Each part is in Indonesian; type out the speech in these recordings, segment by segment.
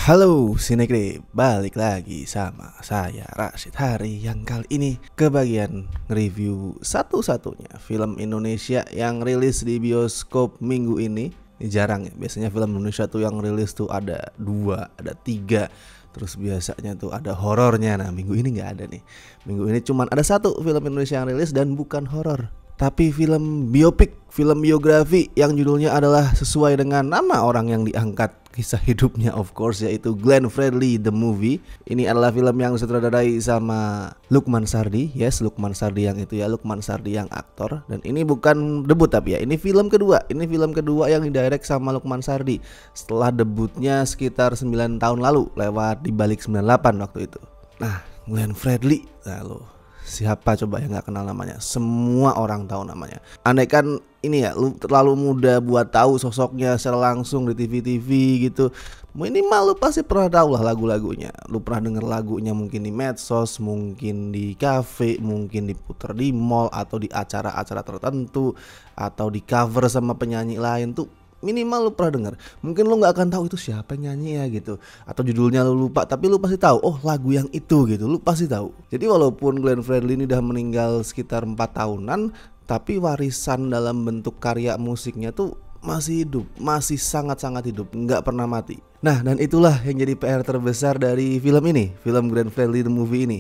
Halo Sinekre, balik lagi sama saya Rashid Hari yang kali ini kebagian nge-review satu-satunya film Indonesia yang rilis di bioskop minggu ini. Ini jarang ya, biasanya film Indonesia tuh yang rilis tuh ada 2, ada 3. Terus biasanya tuh ada horornya. Nah minggu ini gak ada nih. Minggu ini cuman ada satu film Indonesia yang rilis dan bukan horor, tapi film biopik, film biografi yang judulnya adalah sesuai dengan nama orang yang diangkat kisah hidupnya, of course, yaitu Glenn Fredly The Movie. Ini adalah film yang disutradarai sama Lukman Sardi. Yes, Lukman Sardi yang itu ya, Lukman Sardi yang aktor. Dan ini bukan debut tapi ya, ini film kedua. Ini film kedua yang didirect sama Lukman Sardi setelah debutnya sekitar 9 tahun lalu lewat Di Balik 98 waktu itu. Nah, Glenn Fredly, lalu siapa coba yang gak kenal namanya? Semua orang tahu namanya. Andai kan ini ya, lu terlalu muda buat tahu sosoknya secara langsung di TV-TV gitu, minimal lu pasti pernah tahu lah lagu-lagunya. Lu pernah denger lagunya mungkin di medsos, mungkin di cafe, mungkin diputer di mall atau di acara-acara tertentu, atau di cover sama penyanyi lain tuh. Minimal lu pernah dengar. Mungkin lu gak akan tahu itu siapa yang nyanyi ya gitu, atau judulnya lu lupa, tapi lu pasti tahu, oh lagu yang itu gitu, lu pasti tahu. Jadi walaupun Glenn Fredly ini udah meninggal sekitar 4 tahunan, tapi warisan dalam bentuk karya musiknya tuh masih hidup, masih sangat-sangat hidup, gak pernah mati. Nah, dan itulah yang jadi PR terbesar dari film ini, film Glenn Fredly The Movie ini.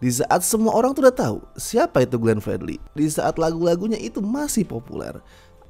Di saat semua orang tuh udah tahu siapa itu Glenn Fredly, di saat lagu-lagunya itu masih populer,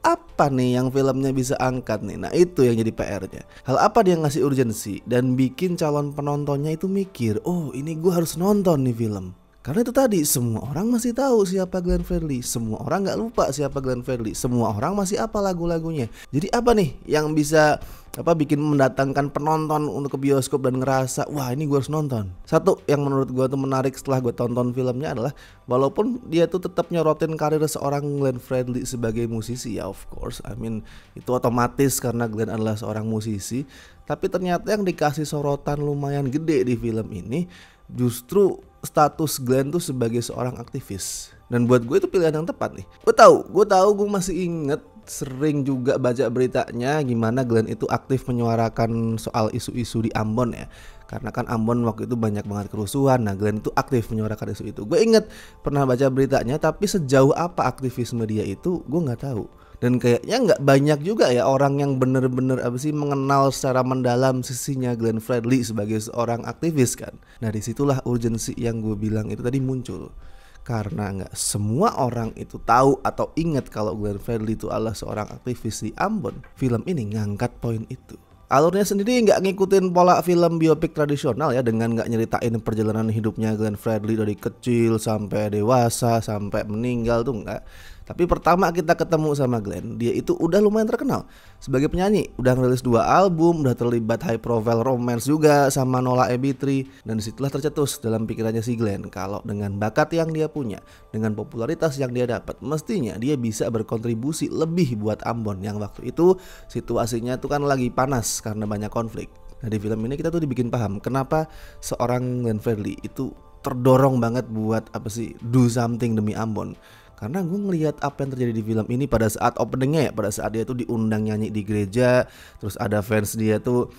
apa nih yang filmnya bisa angkat nih? Nah itu yang jadi PR-nya. Hal apa dia ngasih urgensi dan bikin calon penontonnya itu mikir, oh ini gue harus nonton nih film. Karena itu tadi, semua orang masih tahu siapa Glenn Fredly, semua orang gak lupa siapa Glenn Fredly, semua orang masih apa lagu-lagunya. Jadi apa nih yang bisa bikin mendatangkan penonton untuk ke bioskop dan ngerasa wah ini gue harus nonton. Satu yang menurut gue tuh menarik setelah gue tonton filmnya adalah, walaupun dia tuh tetap nyorotin karir seorang Glenn Fredly sebagai musisi ya, of course, I mean itu otomatis karena Glenn adalah seorang musisi, tapi ternyata yang dikasih sorotan lumayan gede di film ini justru status Glenn tuh sebagai seorang aktivis. Dan buat gue itu pilihan yang tepat nih. Gue tahu gue masih inget, sering juga baca beritanya gimana Glenn itu aktif menyuarakan soal isu-isu di Ambon ya. Karena kan Ambon waktu itu banyak banget kerusuhan. Nah Glenn itu aktif menyuarakan isu itu. Gue inget pernah baca beritanya, tapi sejauh apa aktivisme dia itu gue gak tahu. Dan kayaknya gak banyak juga ya orang yang bener-bener mengenal secara mendalam sisinya Glenn Fredly sebagai seorang aktivis kan. Nah disitulah urgensi yang gue bilang itu tadi muncul. Karena gak semua orang itu tahu atau ingat kalau Glenn Fredly itu adalah seorang aktivis di Ambon. Film ini ngangkat poin itu. Alurnya sendiri nggak ngikutin pola film biopik tradisional ya, dengan nggak nyeritain perjalanan hidupnya Glenn Fredly dari kecil sampai dewasa sampai meninggal tuh nggak. Tapi pertama kita ketemu sama Glenn, dia itu udah lumayan terkenal sebagai penyanyi, udah ngerilis 2 album, udah terlibat high profile romance juga sama Nola Ebitri. Dan disitulah tercetus dalam pikirannya si Glenn kalau dengan bakat yang dia punya, dengan popularitas yang dia dapat, mestinya dia bisa berkontribusi lebih buat Ambon yang waktu itu situasinya tuh kan lagi panas karena banyak konflik. Nah di film ini kita tuh dibikin paham kenapa seorang Glenn Fredly itu terdorong banget buat do something demi Ambon. Karena gue ngelihat apa yang terjadi di film ini pada saat openingnya ya, pada saat dia tuh diundang nyanyi di gereja, terus ada fans dia tuh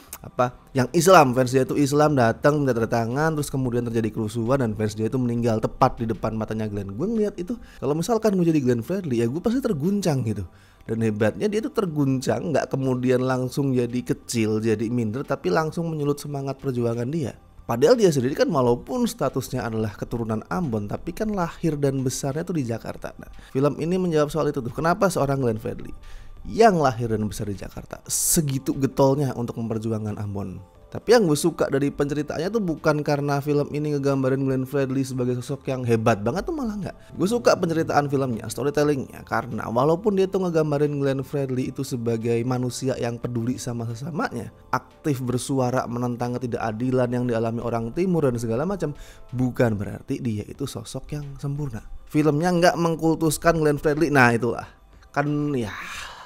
yang Islam, fans dia tuh Islam datang minta tanda tangan, terus kemudian terjadi kerusuhan dan fans dia tuh meninggal tepat di depan matanya Glenn. Gue ngelihat itu, kalau misalkan gue jadi Glenn Fredly ya gue pasti terguncang gitu. Dan hebatnya dia tuh terguncang, nggak kemudian langsung jadi kecil, jadi minder, tapi langsung menyulut semangat perjuangan dia. Padahal dia sendiri kan walaupun statusnya adalah keturunan Ambon, tapi kan lahir dan besarnya tuh di Jakarta. Nah, film ini menjawab soal itu tuh. Kenapa seorang Glenn Fredly yang lahir dan besar di Jakarta segitu getolnya untuk memperjuangkan Ambon. Tapi yang gue suka dari penceritaannya tuh bukan karena film ini ngegambarin Glenn Fredly sebagai sosok yang hebat banget tuh, malah nggak. Gue suka penceritaan filmnya, storytellingnya, karena walaupun dia tuh ngegambarin Glenn Fredly itu sebagai manusia yang peduli sama sesamanya, aktif bersuara menentang ketidakadilan yang dialami orang Timur dan segala macam, bukan berarti dia itu sosok yang sempurna. Filmnya nggak mengkultuskan Glenn Fredly. Nah itulah kan ya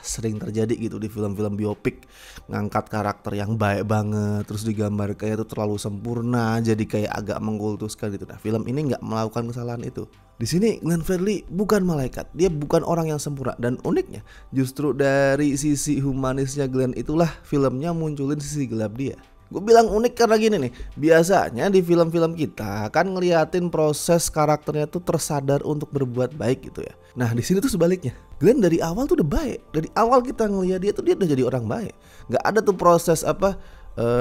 sering terjadi gitu di film-film biopik, ngangkat karakter yang baik banget terus digambar kayak itu terlalu sempurna, jadi kayak agak mengkultuskan gitu. Nah film ini nggak melakukan kesalahan itu. Di sini Glenn Fredly bukan malaikat, dia bukan orang yang sempurna, dan uniknya justru dari sisi humanisnya Glenn itulah filmnya munculin sisi gelap dia. Gue bilang unik karena gini nih, biasanya di film-film kita kan ngeliatin proses karakternya tuh tersadar untuk berbuat baik gitu ya. Nah di sini tuh sebaliknya, Glenn dari awal tuh udah baik. Dari awal kita ngeliat dia tuh dia udah jadi orang baik. Gak ada tuh proses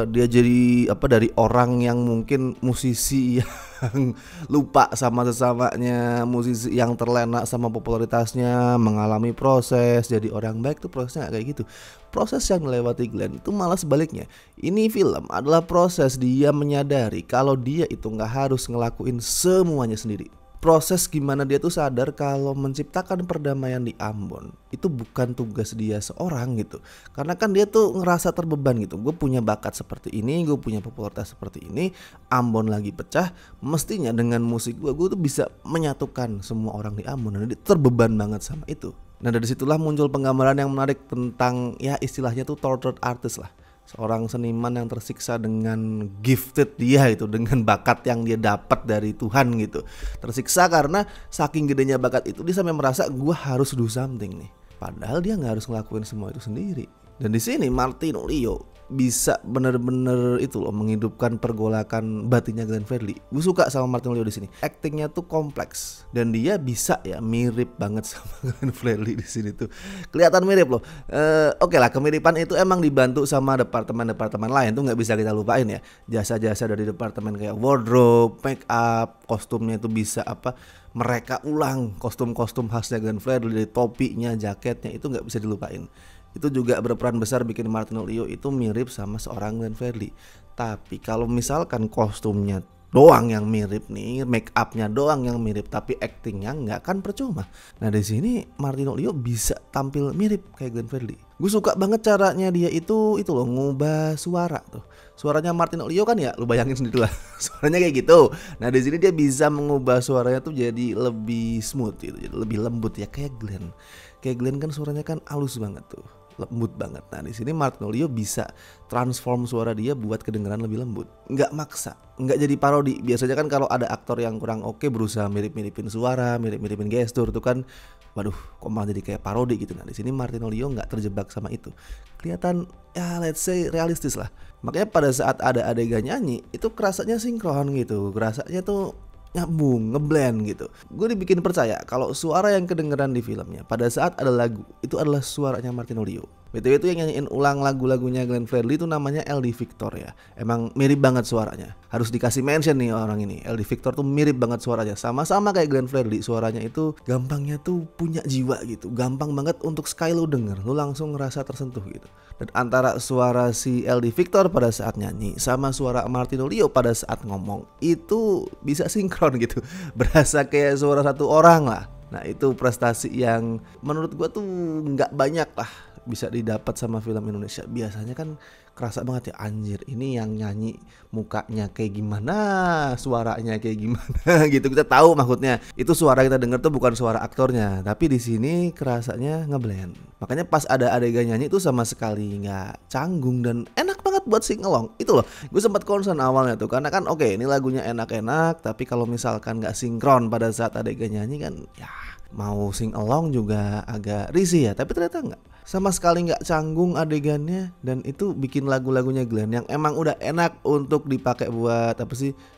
dia jadi dari orang yang mungkin musisi yang lupa sama sesamanya, musisi yang terlena sama popularitasnya, mengalami proses jadi orang baik. Tuh prosesnya kayak gitu. Proses yang dilewati Glenn itu malah sebaliknya. Ini film adalah proses dia menyadari kalau dia itu nggak harus ngelakuin semuanya sendiri. Proses gimana dia tuh sadar kalau menciptakan perdamaian di Ambon itu bukan tugas dia seorang gitu. Karena kan dia tuh ngerasa terbeban gitu. Gue punya bakat seperti ini, gue punya popularitas seperti ini, Ambon lagi pecah, mestinya dengan musik gue tuh bisa menyatukan semua orang di Ambon. Dan dia terbeban banget sama itu. Nah dari situlah muncul penggambaran yang menarik tentang ya istilahnya tuh tortured artist lah. Seorang seniman yang tersiksa dengan gifted dia itu, dengan bakat yang dia dapat dari Tuhan gitu. Tersiksa karena saking gedenya bakat itu dia sampai merasa gue harus do something nih. Padahal dia nggak harus ngelakuin semua itu sendiri. Dan di sini Martino Leo bisa bener-bener itu loh menghidupkan pergolakan batinnya Glenn Fredly. Gue suka sama Martino Leo di sini. Aktingnya tuh kompleks dan dia bisa ya mirip banget sama Glenn Fredly di sini tuh. Kelihatan mirip loh. Oke lah, kemiripan itu emang dibantu sama departemen-departemen lain tuh nggak bisa kita lupain ya. Jasa-jasa dari departemen kayak wardrobe, make up, kostumnya itu bisa mereka ulang kostum-kostum khasnya Glenn Fredly, dari topinya, jaketnya itu nggak bisa dilupain. Itu juga berperan besar bikin Martino Leo itu mirip sama seorang Glenn Fredly. Tapi kalau misalkan kostumnya doang yang mirip nih, make upnya doang yang mirip, tapi actingnya nggak, kan percuma. Nah di sini Martino Leo bisa tampil mirip kayak Glenn Fredly. Gue suka banget caranya dia itu loh ngubah suara tuh. Suaranya Martino Leo kan ya, lu bayangin sendiri lah. Suaranya kayak gitu. Nah di sini dia bisa mengubah suaranya tuh jadi lebih smooth gitu, jadi lebih lembut ya kayak Glenn. Kayak Glenn kan suaranya kan halus banget tuh, lembut banget. Nah di sini Martino Leo bisa transform suara dia buat kedengaran lebih lembut, nggak maksa, nggak jadi parodi. Biasanya kan kalau ada aktor yang kurang oke berusaha mirip-miripin suara, mirip-miripin gestur tuh kan, waduh, kok malah jadi kayak parodi gitu. Nah di sini Martino Leo nggak terjebak sama itu, kelihatan ya let's say realistis lah. Makanya pada saat ada adegan nyanyi itu kerasanya sinkron gitu, kerasanya tuh nyambung, ngeblend gitu. Gue dibikin percaya kalau suara yang kedengeran di filmnya pada saat ada lagu itu adalah suaranya Martino Leo. BTW itu yang nyanyiin ulang lagu-lagunya Glenn Fredly itu namanya LD Victor ya. Emang mirip banget suaranya. Harus dikasih mention nih orang ini. LD Victor tuh mirip banget suaranya. Sama-sama kayak Glenn Fredly. Suaranya itu gampangnya tuh punya jiwa gitu. Gampang banget untuk sekali lu denger, lu langsung ngerasa tersentuh gitu. Dan antara suara si LD Victor pada saat nyanyi sama suara Martino Leo pada saat ngomong itu bisa sinkron gitu. Berasa kayak suara satu orang lah. Nah itu prestasi yang menurut gue tuh gak banyak lah bisa didapat sama film Indonesia. Biasanya kan kerasa banget ya, anjir ini yang nyanyi mukanya kayak gimana, suaranya kayak gimana gitu. Kita tahu maksudnya itu suara kita denger tuh bukan suara aktornya, tapi di sini kerasanya ngeblend. Makanya pas ada adegan nyanyi itu sama sekali nggak canggung dan enak banget buat sing along. Itu loh, gue sempat concern awalnya tuh karena kan oke, ini lagunya enak-enak, tapi kalau misalkan nggak sinkron pada saat adegan nyanyi kan ya mau sing along juga agak risih ya. Tapi ternyata nggak, sama sekali nggak canggung adegannya, dan itu bikin lagu-lagunya Glenn yang emang udah enak untuk dipakai buat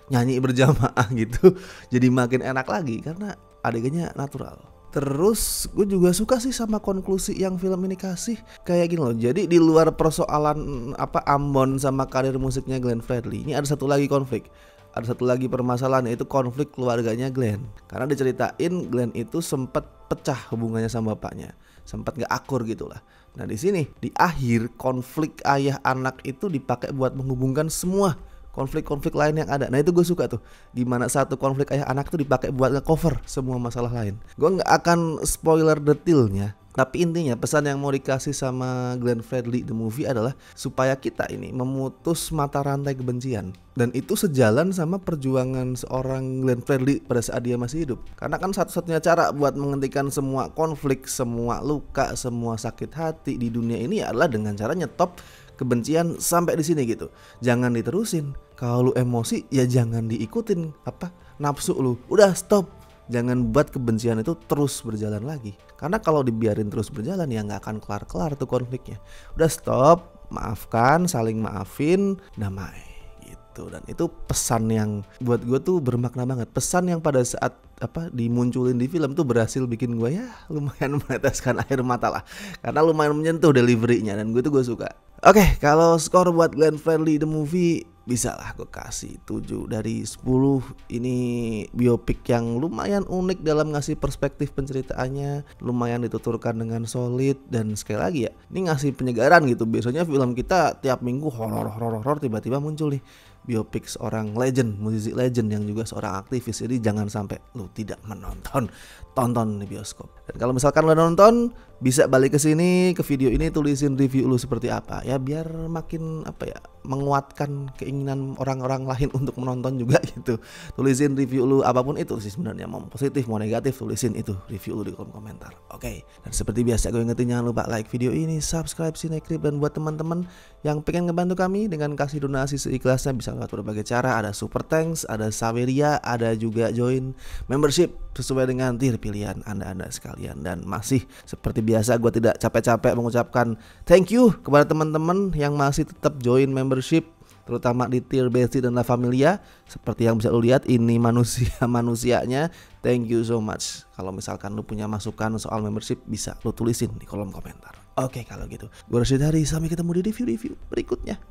nyanyi berjamaah gitu jadi makin enak lagi karena adegannya natural. Terus gue juga suka sih sama konklusi yang film ini kasih kayak gini loh. Jadi di luar persoalan Ambon sama karir musiknya Glenn Fredly, ini ada satu lagi konflik. Ada satu lagi permasalahan, yaitu konflik keluarganya Glenn. Karena diceritain Glenn itu sempat pecah hubungannya sama bapaknya, sempat gak akur gitulah. Nah di sini di akhir konflik ayah anak itu dipakai buat menghubungkan semua konflik-konflik lain yang ada. Nah itu gue suka tuh, gimana satu konflik ayah anak tuh dipakai buat nge-cover semua masalah lain. Gue gak akan spoiler detailnya, tapi intinya pesan yang mau dikasih sama Glenn Fredly the movie adalah supaya kita ini memutus mata rantai kebencian. Dan itu sejalan sama perjuangan seorang Glenn Fredly pada saat dia masih hidup. Karena kan satu-satunya cara buat menghentikan semua konflik, semua luka, semua sakit hati di dunia ini adalah dengan cara nyetop kebencian sampai di sini gitu. Jangan diterusin. Kalau lu emosi ya jangan diikutin nafsu lu. Udah stop. Jangan buat kebencian itu terus berjalan lagi. Karena kalau dibiarin terus berjalan ya nggak akan kelar-kelar tuh konfliknya. Udah stop, maafkan, saling maafin, damai gitu. Dan itu pesan yang buat gue tuh bermakna banget. Pesan yang pada saat dimunculin di film tuh berhasil bikin gue ya lumayan meneteskan air mata lah, karena lumayan menyentuh deliverynya dan gue suka. Oke, kalau skor buat Glenn Fredly The Movie bisa lah gue kasih 7 dari 10. Ini biopik yang lumayan unik dalam ngasih perspektif penceritaannya, lumayan dituturkan dengan solid, dan sekali lagi ya, ini ngasih penyegaran gitu. Biasanya film kita tiap minggu horor, tiba-tiba muncul nih biopik seorang legend, musisi legend yang juga seorang aktivis. Jadi jangan sampai lu tidak menonton, tonton di bioskop. Dan kalau misalkan lu nonton, bisa balik ke sini, ke video ini, tulisin review lu seperti apa ya, biar makin menguatkan keinginan orang-orang lain untuk menonton juga gitu. Tulisin review lu apapun itu sih sebenarnya, mau positif mau negatif, tulisin itu review lu di kolom komentar. Oke. Dan seperti biasa gue ingetin, jangan lupa like video ini, subscribe Cinecrip, dan buat teman-teman yang pengen ngebantu kami dengan kasih donasi seikhlasnya bisa lewat berbagai cara. Ada super thanks, ada Saweria, ada juga join membership sesuai dengan tier pilihan anda sekalian. Dan masih seperti biasa, gue tidak capek-capek mengucapkan thank you kepada teman-teman yang masih tetap join membership, terutama di tier Basic dan La Familia. Seperti yang bisa lu lihat, ini manusianya. Thank you so much. Kalau misalkan lu punya masukan soal membership, bisa lu tulisin di kolom komentar. Oke, kalau gitu gue Rashid Hari, sampai ketemu di review berikutnya.